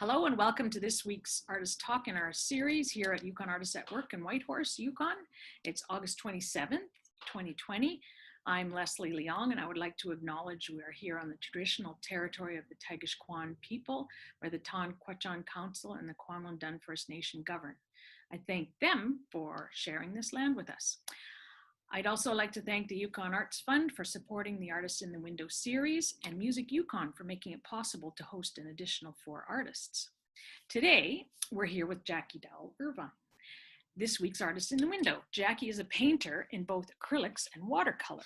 Hello and welcome to this week's Artist Talk in our series here at Yukon Artists at Work in Whitehorse, Yukon. It's August 27th, 2020. I'm Leslie Leong and I would like to acknowledge we are here on the traditional territory of the Tagish-Kwan people, where the Tonquechon Council and the Kwanlun First Nation govern. I thank them for sharing this land with us. I'd also like to thank the Yukon Arts Fund for supporting the Artist in the Window series and Music Yukon for making it possible to host an additional 4 artists. Today, we're here with Jackie Dowell-Irvine. This week's Artist in the Window. Jackie is a painter in both acrylics and watercolor.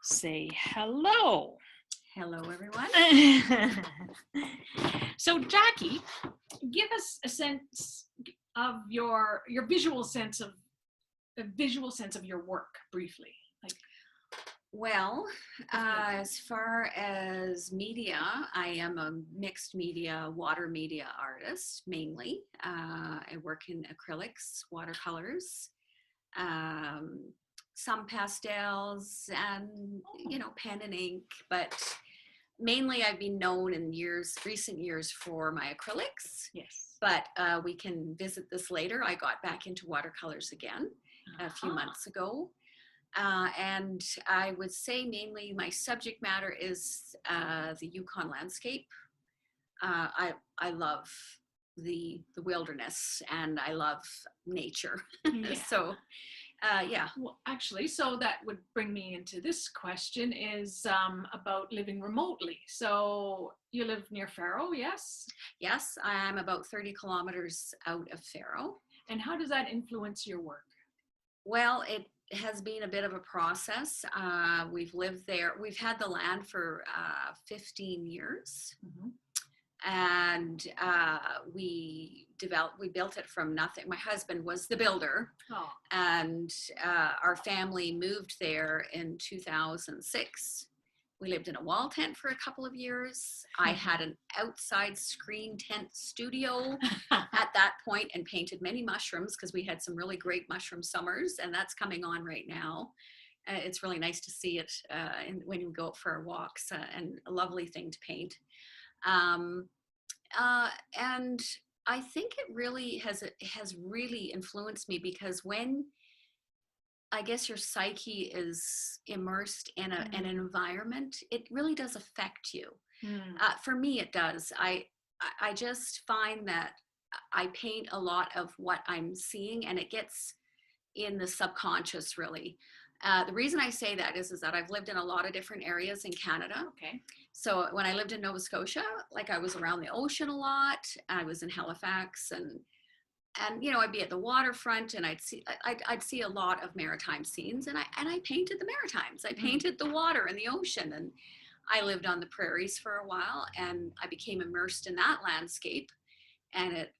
Say hello. Hello, everyone. So Jackie, give us a sense of your visual sense of your work briefly. Well, as far as media, I am a mixed media, water media artist mainly. I work in acrylics, watercolors, some pastels, and pen and ink. But mainly, I've been known in recent years for my acrylics. Yes. But we can visit this later. I got back into watercolors again a few months ago. And I would say mainly my subject matter is the Yukon landscape. I love the wilderness and I love nature. Yeah. So, yeah. Well, actually, so that would bring me into this question is about living remotely. So you live near Faro, yes? Yes, I'm about 30 kilometers out of Faro. And how does that influence your work? Well, it has been a bit of a process. We've lived there. We've had the land for 15 years. Mm-hmm. And we built it from nothing. My husband was the builder. Oh. And our family moved there in 2006. We lived in a wall tent for a couple of years. I had an outside screen tent studio at that point and painted many mushrooms because we had some really great mushroom summers, and that's coming on right now. It's really nice to see it when you go out for our walks, and a lovely thing to paint. And I think it really has really influenced me, because when I guess your psyche is immersed in an environment, it really does affect you. For me, it does. I just find that I paint a lot of what I'm seeing, and it gets in the subconscious, really. The reason I say that is that I've lived in a lot of different areas in Canada. Okay. So when I lived in Nova Scotia, I was around the ocean a lot. I was in Halifax, and I'd be at the waterfront, and I'd see a lot of maritime scenes, and I painted the Maritimes. I painted the water and the ocean, and I lived on the prairies for a while, and I became immersed in that landscape, and it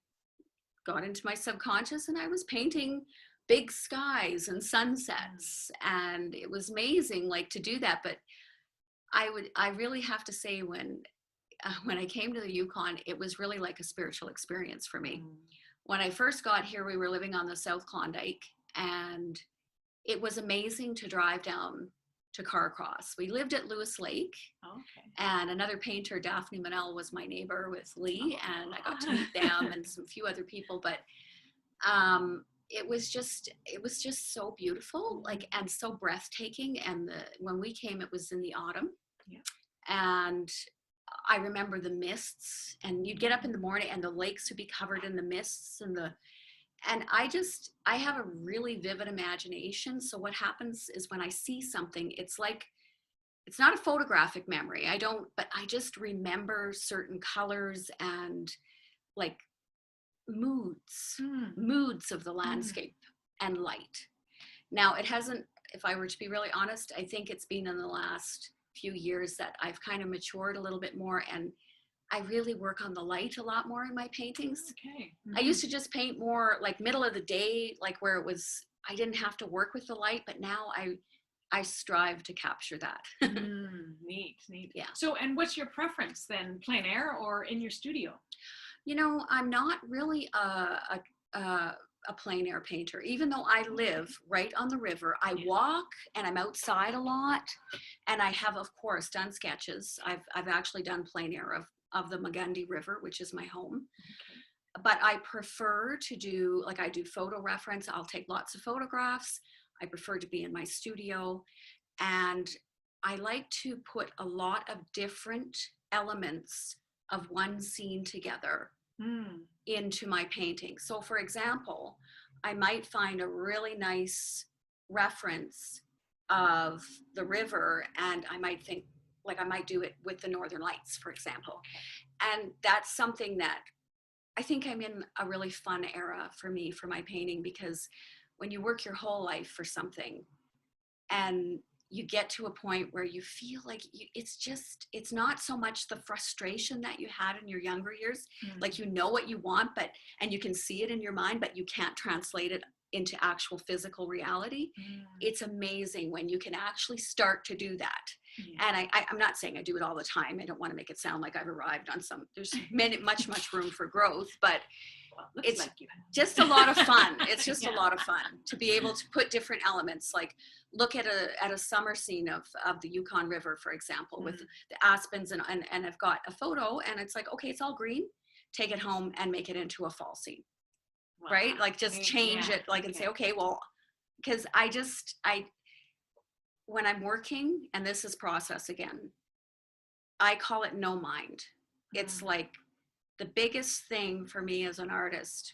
got into my subconscious, and I was painting big skies and sunsets, and it was amazing, to do that. But I really have to say, when I came to the Yukon, it was really like a spiritual experience for me. When I first got here, we were living on the South Klondike, and it was amazing to drive down to Carcross. We lived at Lewis Lake, and another painter, Daphne Manel, was my neighbor with Lee, and I got to meet them and some few other people. But it was just so beautiful, and so breathtaking. And when we came, it was in the autumn, and I remember the mists, and you'd get up in the morning and the lakes would be covered in the mists, and I have a really vivid imagination. So what happens is when I see something, it's not a photographic memory. But I just remember certain colors and moods of the landscape and light. Now, it hasn't, if I were to be really honest, I think it's been in the last few years that I've kind of matured a little bit more, and I really work on the light a lot more in my paintings. Okay. I used to just paint more middle of the day, where I didn't have to work with the light, but now I strive to capture that. Neat. Yeah. So, and what's your preference then, plein air or in your studio? I'm not really a plein air painter, even though I live right on the river. I walk and I'm outside a lot, and I have, of course, done sketches. I've actually done plein air of of the Magundi River, which is my home. But I prefer to do, like I do photo reference. I'll take lots of photographs. I prefer to be in my studio. And I like to put a lot of different elements of one scene together into my painting. So for example, I might find a really nice reference of the river, and I might think, like I might do it with the Northern Lights, for example. And that's something that I think I'm in a really fun era for me, for my painting, because when you work your whole life for something and you get to a point where you feel like it's not so much the frustration that you had in your younger years, like you know what you want, and you can see it in your mind, but you can't translate it into actual physical reality. It's amazing when you can actually start to do that. And I'm not saying I do it all the time. I don't want to make it sound like I've arrived on there's much room for growth, but it's like just a lot of fun. It's just a lot of fun to be able to put different elements, like look at a summer scene of the Yukon River, for example, with the aspens, and I've got a photo, and it's like, okay, it's all green, take it home and make it into a fall scene. Wow. Right? Like just change it, like, and say, okay, well, because when I'm working, and this is process again, I call it no mind. It's like the biggest thing for me as an artist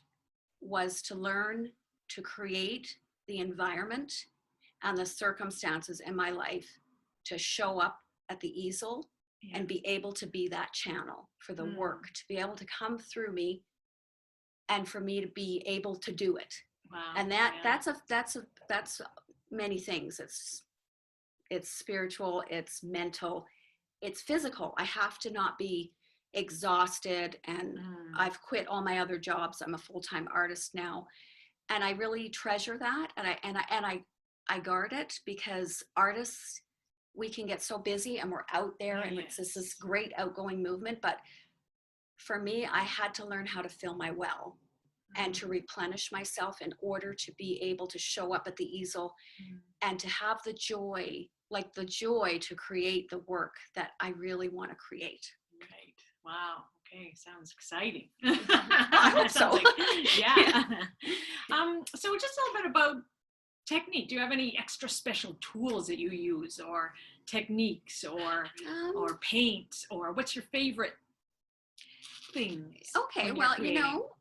was to learn to create the environment and the circumstances in my life to show up at the easel and be able to be that channel for the work, to be able to come through me and for me to be able to do it. Wow. And that's many things. It's spiritual, it's mental, it's physical. I have to not be exhausted, and I've quit all my other jobs. I'm a full-time artist now, and I really treasure that, and I guard it, because artists, we can get so busy and we're out there, and it's this great outgoing movement, but for me, I had to learn how to fill my well and to replenish myself in order to be able to show up at the easel and to have the joy to create the work that I really want to create. Right. Wow. Okay. Sounds exciting. I hope so. So just a little bit about technique. Do you have any extra special tools that you use, or techniques, or paint, or what's your favorite things? Okay, well,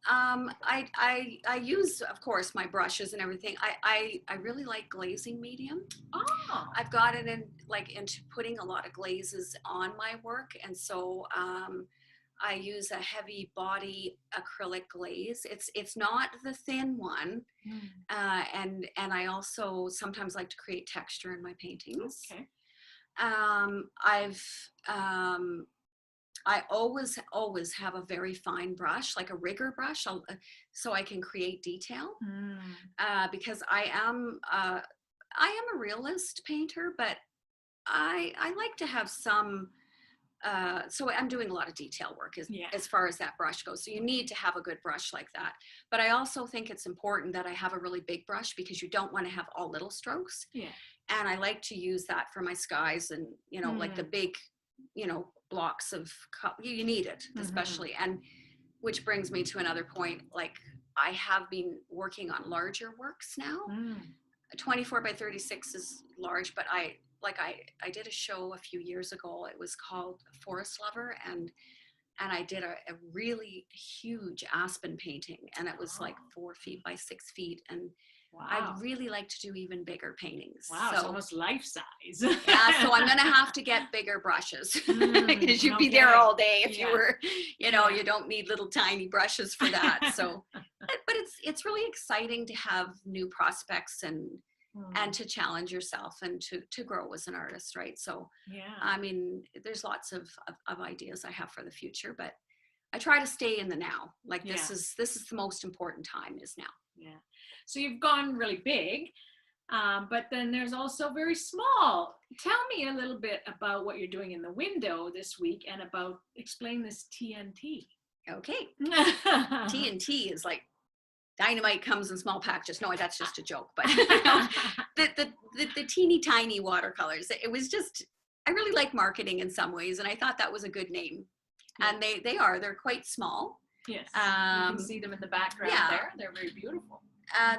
I use, of course, my brushes and everything. I really like glazing medium. Oh. I've gotten into putting a lot of glazes on my work, and so I use a heavy body acrylic glaze. It's not the thin one, and I also sometimes like to create texture in my paintings. Okay. I always have a very fine brush, like a rigger brush, so I can create detail. Because I am a realist painter, but I like to have some. So I'm doing a lot of detail work as far as that brush goes. So you need to have a good brush like that. But I also think it's important that I have a really big brush, because you don't want to have all little strokes. Yeah. And I like to use that for my skies, and like the big, blocks of you need it, especially. And which brings me to another point, like I have been working on larger works now. 24 by 36 is large, but I did a show a few years ago. It was called Forest Lover, and I did a really huge aspen painting, and it was like 4 feet by 6 feet, and wow. I'd really like to do even bigger paintings. Wow, it's almost life size. Yeah, so I'm going to have to get bigger brushes, because you'd be there all day if you were, you don't need little tiny brushes for that. So, but it's really exciting to have new prospects and to challenge yourself and to grow as an artist, right? So, I mean, there's lots of ideas I have for the future, but I try to stay in the now. Like this is the most important time is now. Yeah. So you've gone really big, but then there's also very small. Tell me a little bit about what you're doing in the window this week, and explain this TNT. Okay. TNT is like dynamite comes in small packages. No, that's just a joke. But the teeny tiny watercolors. It was just, I really like marketing in some ways, and I thought that was a good name. And they're quite small. Yes. You can see them in the background there. They're very beautiful.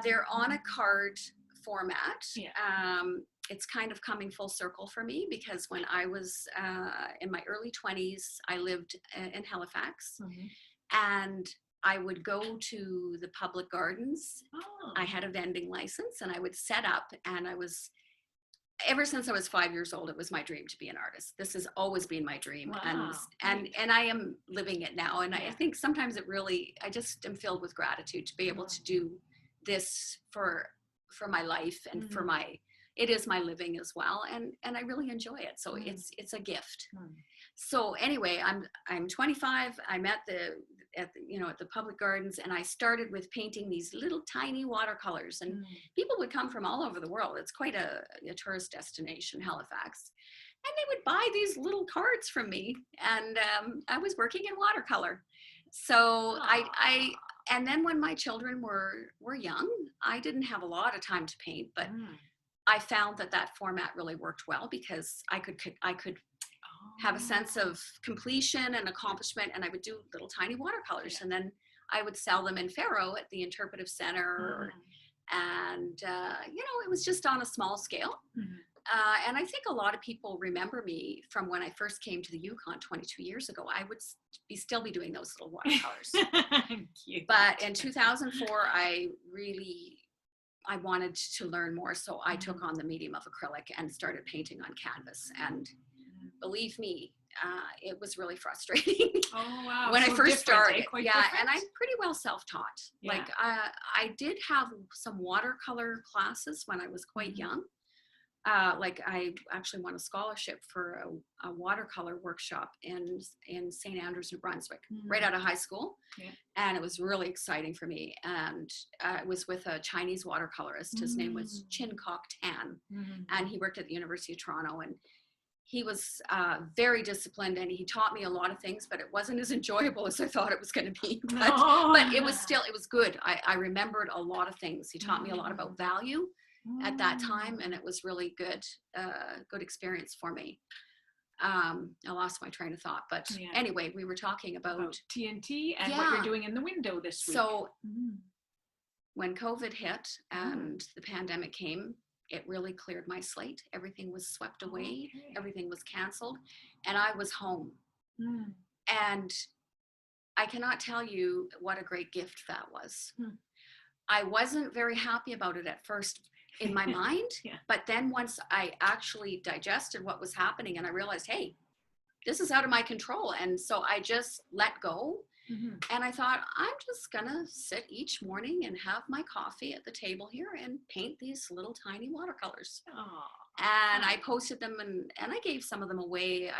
They're on a card format. Yeah. It's kind of coming full circle for me because when I was in my early 20s, I lived in Halifax, and I would go to the public gardens. Oh. I had a vending license, and I would set up, and ever since I was 5 years old, it was my dream to be an artist. This has always been my dream. Wow. And I am living it now. And I think sometimes I just am filled with gratitude to be able to do this for my life and it is my living as well. And I really enjoy it. So it's a gift. So anyway, I'm 25. I'm at the public gardens, and I started with painting these little tiny watercolors, and people would come from all over the world. It's quite a tourist destination, Halifax, and they would buy these little cards from me, and I was working in watercolor. So and then when my children were young, I didn't have a lot of time to paint, but I found that format really worked well because I could have a sense of completion and accomplishment, and I would do little tiny watercolors, and then I would sell them in Faro at the Interpretive Center, and it was just on a small scale. And I think a lot of people remember me from when I first came to the Yukon 22 years ago. I would still be doing those little watercolors. But in 2004, I wanted to learn more, so I took on the medium of acrylic and started painting on canvas. And believe me, it was really frustrating. Oh wow! When I first started, Quite yeah, different. and I'm pretty well self-taught. Yeah. Like I did have some watercolor classes when I was quite young. Like I actually won a scholarship for a watercolor workshop in St. Andrews, New Brunswick, right out of high school. Yeah. And it was really exciting for me. And it was with a Chinese watercolorist. His name was Chin Kok Tan, and he worked at the University of Toronto. And he was very disciplined, and he taught me a lot of things, but it wasn't as enjoyable as I thought it was going to be. But it was good. I remembered a lot of things. He taught me a lot about value at that time, and it was really good experience for me. I lost my train of thought, but anyway, we were talking about TNT and what you're doing in the window this week. So when COVID hit and the pandemic came, it really cleared my slate. Everything was swept away. Everything was canceled, and I was home. And I cannot tell you what a great gift that was. I wasn't very happy about it at first in my mind, but then once I actually digested what was happening and I realized, hey, this is out of my control. And so I just let go. And I thought, I'm just gonna sit each morning and have my coffee at the table here and paint these little tiny watercolors. And I posted them and I gave some of them away.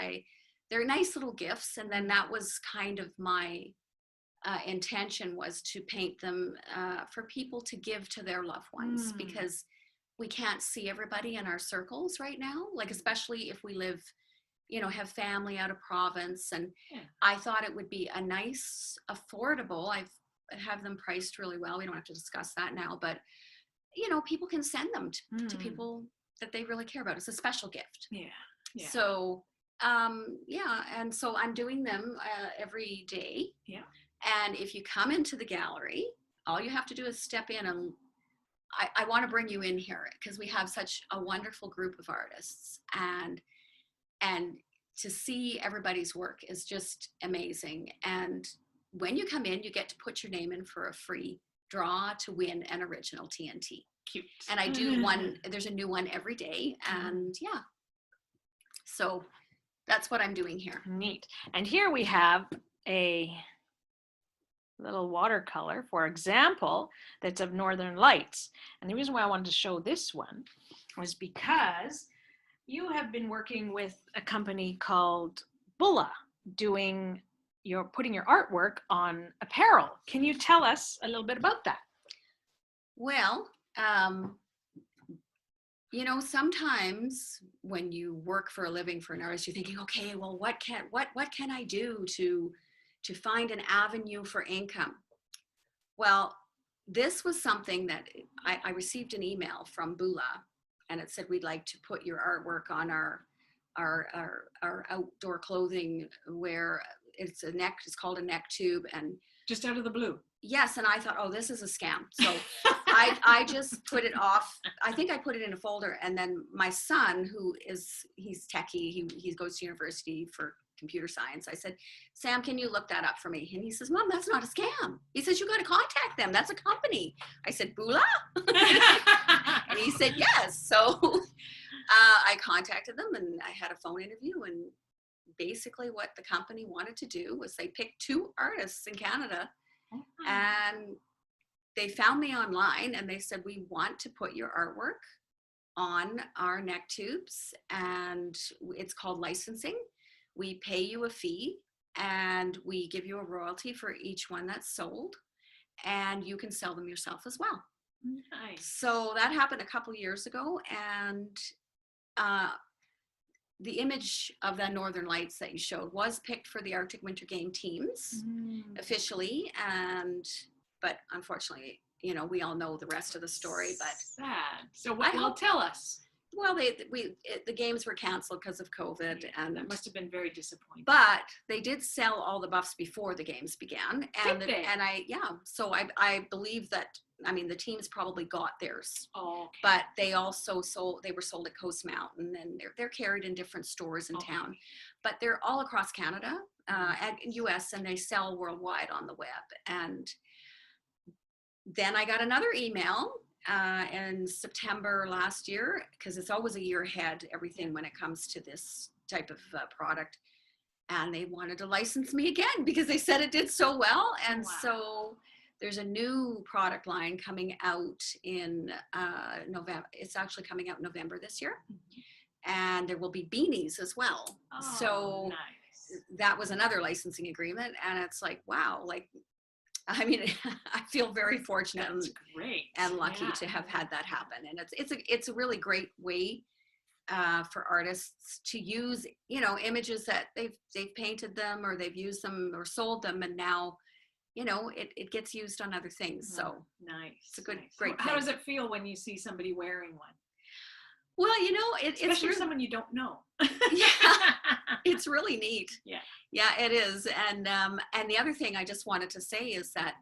They're nice little gifts. And then that was kind of my intention, was to paint them for people to give to their loved ones, because we can't see everybody in our circles right now, like especially if we live, have family out of province. And I thought it would be a nice, affordable, I have them priced really well. We don't have to discuss that now, but people can send them to people that they really care about. It's a special gift. So and so I'm doing them every day. And if you come into the gallery, all you have to do is step in, and I want to bring you in here because we have such a wonderful group of artists, and to see everybody's work is just amazing. And when you come in, you get to put your name in for a free draw to win an original TNT. Cute. And I do one, there's a new one every day. And so that's what I'm doing here. Neat. And here we have a little watercolor, for example, that's of Northern Lights. And the reason why I wanted to show this one was because you have been working with a company called Bulla, putting your artwork on apparel. Can you tell us a little bit about that? Well, sometimes when you work for a living for an artist, you're thinking, okay, well, what can I do to find an avenue for income? Well, this was something that I received an email from Bulla, and it said, we'd like to put your artwork on our outdoor clothing wear it's called a neck tube. And Just out of the blue. yes, and I thought, oh, this is a scam. So I just put it off. I think I put it in a folder, and then my son, he's techie, he goes to university for computer science. I said, Sam, can you look that up for me? And he says, Mom, that's not a scam. He says, you got to contact them. That's a company. I said, Bula? And he said, yes. So I contacted them, and I had a phone interview, and basically what the company wanted to do was they picked 2 artists in Canada, and they found me online, and they said, we want to put your artwork on our neck tubes, and it's called licensing. We pay you a fee, and we give you a royalty for each one that's sold, and you can sell them yourself as well. Nice. So that happened a couple years ago, and the image of the Northern Lights that you showed was picked for the Arctic Winter Game teams officially, but unfortunately, we all know the rest of the story. But sad. So well, tell us. Well, the games were canceled because of COVID, and that must have been very disappointing. But they did sell all the buffs before the games began, so I believe that, the teams probably got theirs. Oh, okay. But they also were sold at Coast Mountain, and they're carried in different stores in town, but they're all across Canada and US, and they sell worldwide on the web. And then I got another email in September last year, because it's always a year ahead, everything when it comes to this type of product, and they wanted to license me again because they said it did so well. And so there's a new product line coming out in November. It's actually coming out in November this year, and there will be beanies as well. So nice. That was another licensing agreement, and it's like, wow, I feel very fortunate and lucky to have had that happen. And it's a really great way for artists to use, images that they've painted them, or they've used them or sold them, and now, it gets used on other things. So nice. It's a great thing. How does it feel when you see somebody wearing one? Well, especially really, someone you don't know. Yeah, it's really neat. Yeah, it is. And the other thing I just wanted to say is that,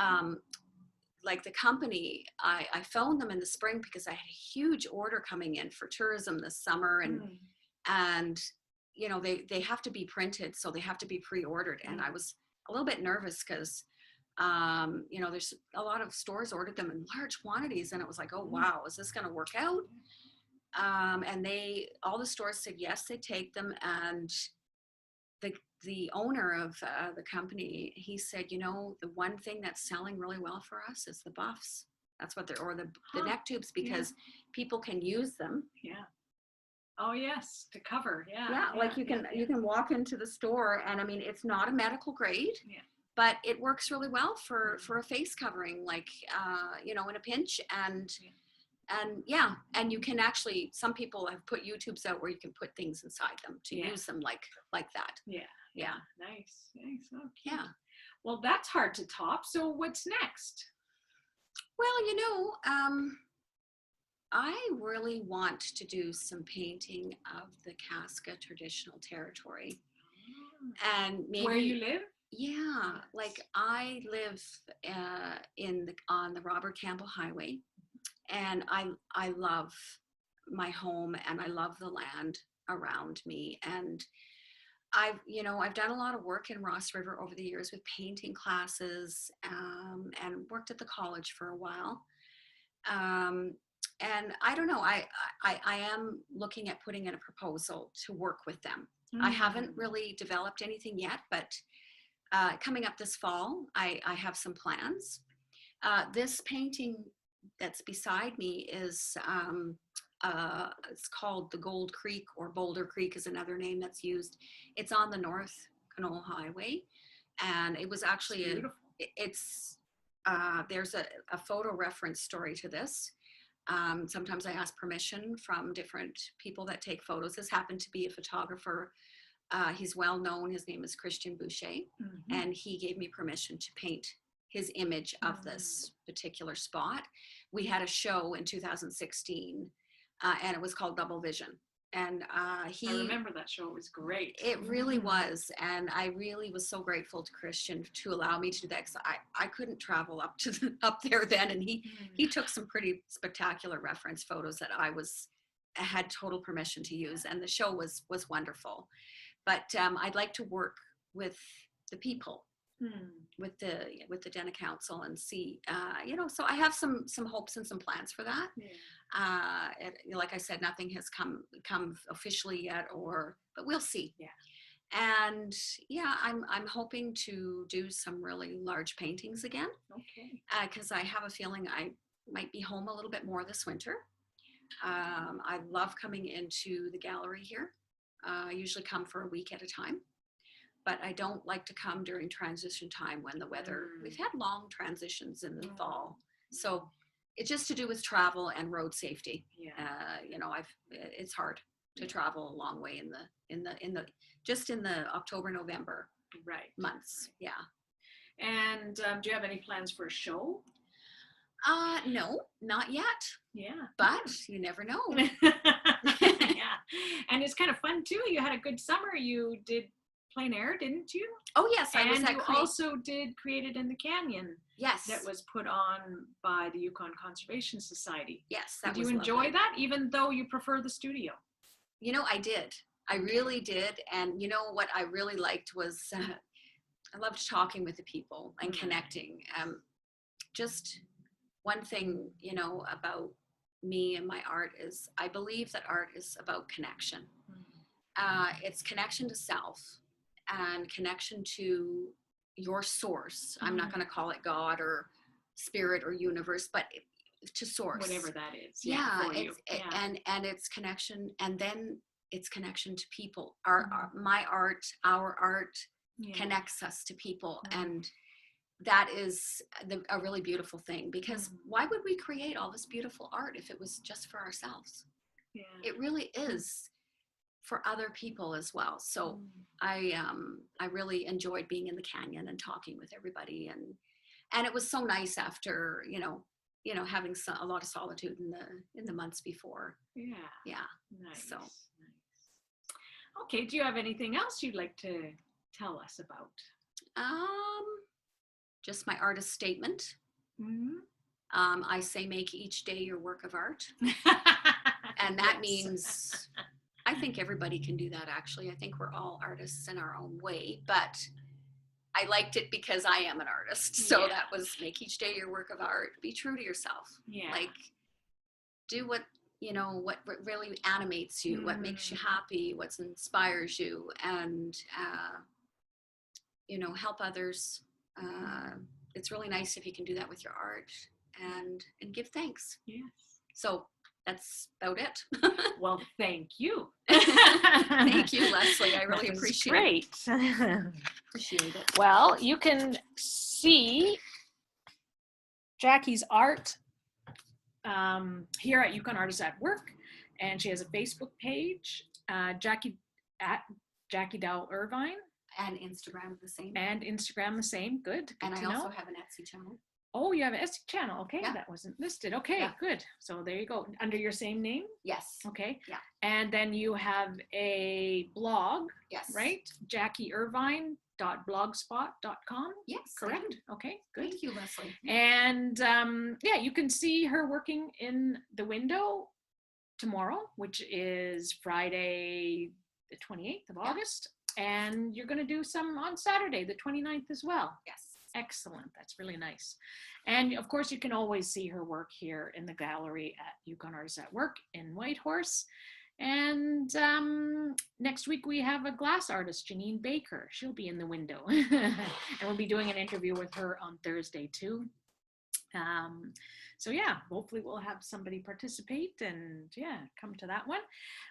the company, I phoned them in the spring because I had a huge order coming in for tourism this summer, and they have to be printed, so they have to be pre-ordered. And I was a little bit nervous because there's a lot of stores ordered them in large quantities, and it was like, oh wow, is this going to work out? And all the stores said yes, they take them. And the owner of the company, he said, the one thing that's selling really well for us is the buffs. That's what the neck tubes, because people can use them. Yeah. Oh yes, to cover. Yeah. Yeah, you can walk into the store, and it's not a medical grade. Yeah. But it works really well for a face covering, in a pinch. And you can actually, some people have put YouTubes out where you can put things inside them to use them like that. Yeah. Nice. Okay. Yeah. Well, that's hard to top. So what's next? Well, I really want to do some painting of the Casca traditional territory. And maybe where you live? Yeah, I live on the Robert Campbell Highway. And I love my home, and I love the land around me. And I've done a lot of work in Ross River over the years with painting classes, and worked at the college for a while. And I don't know, I am looking at putting in a proposal to work with them. I haven't really developed anything yet, but coming up this fall, I have some plans. This painting that's beside me is it's called the Gold Creek, or Boulder Creek is another name that's used. It's on the North Canola Highway, and it was actually there's a photo reference story to this. Sometimes I ask permission from different people that take photos. This happened to be a photographer. He's well known. His name is Christian Boucher, and he gave me permission to paint his image of this particular spot. We had a show in 2016, and it was called Double Vision. And I remember that show. It was great. It really was. And I really was so grateful to Christian to allow me to do that, because I couldn't travel up there then. And he took some pretty spectacular reference photos that I had total permission to use. And the show was wonderful. But I'd like to work with the people, with the Denna Council, and see, so I have some hopes and some plans for that. Like I said, nothing has come officially yet, but we'll see. And I'm hoping to do some really large paintings again. Because I have a feeling I might be home a little bit more this winter. I love coming into the gallery here. I usually come for a week at a time, but I don't like to come during transition time when the weather, we've had long transitions in the fall. So it's just to do with travel and road safety. It's hard to travel a long way in the October, November months. And do you have any plans for a show? No, not yet. But you never know. And it's kind of fun too. You had a good summer. You did plein air, didn't you? Oh yes, I was. And you also did Created in the Canyon. Yes. That was put on by the Yukon Conservation Society. Yes. Did you enjoy that, even though you prefer the studio? I did. I really did. And what I really liked was I loved talking with the people and connecting. Just one thing, about me and my art is I believe that art is about connection. It's connection to self and connection to your source. I'm not going to call it God or spirit or universe, but to source. Whatever that is. And it's connection, and then it's connection to people. My art, our art connects us to people. And that is a really beautiful thing, because why would we create all this beautiful art if it was just for ourselves? It really is for other people as well. So I really enjoyed being in the canyon and talking with everybody, and it was so nice after having a lot of solitude in the months before. Nice. So nice. Okay, do you have anything else you'd like to tell us about? Just my artist statement. I say make each day your work of art. And that means I think everybody can do that, actually. I think we're all artists in our own way, but I liked it because I am an artist. So that was make each day your work of art. Be true to yourself. Like, do what really animates you, what makes you happy, what inspires you, and help others. It's really nice if you can do that with your art and give thanks. So that's about it. Well, thank you. Thank you, Leslie. I really appreciate it. Appreciate it. Well, you can see Jackie's art here at Yukon Artists at Work, and she has a Facebook page, Jackie Dowell-Irvine. And Instagram the same. Good. And I also have an Etsy channel. Oh, you have an Etsy channel. Okay, that wasn't listed. Okay, good. So there you go. Under your same name? Yes. Okay. Yeah. And then you have a blog. Yes. Right? JackieIrvine.blogspot.com. Yes. Correct? Okay, good. Thank you, Leslie. And you can see her working in the window tomorrow, which is Friday, the 28th of August. And you're going to do some on Saturday, the 29th as well. Yes. Excellent. That's really nice. And of course, you can always see her work here in the gallery at Yukon Artists at Work in Whitehorse. And next week we have a glass artist, Janine Baker. She'll be in the window. And we'll be doing an interview with her on Thursday too. So hopefully we'll have somebody participate and come to that one.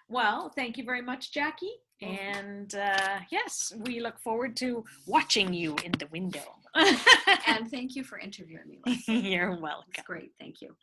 Well, thank you very much, Jackie. And yes, we look forward to watching you in the window. And thank you for interviewing me, Leslie. You're welcome. It's great. Thank you.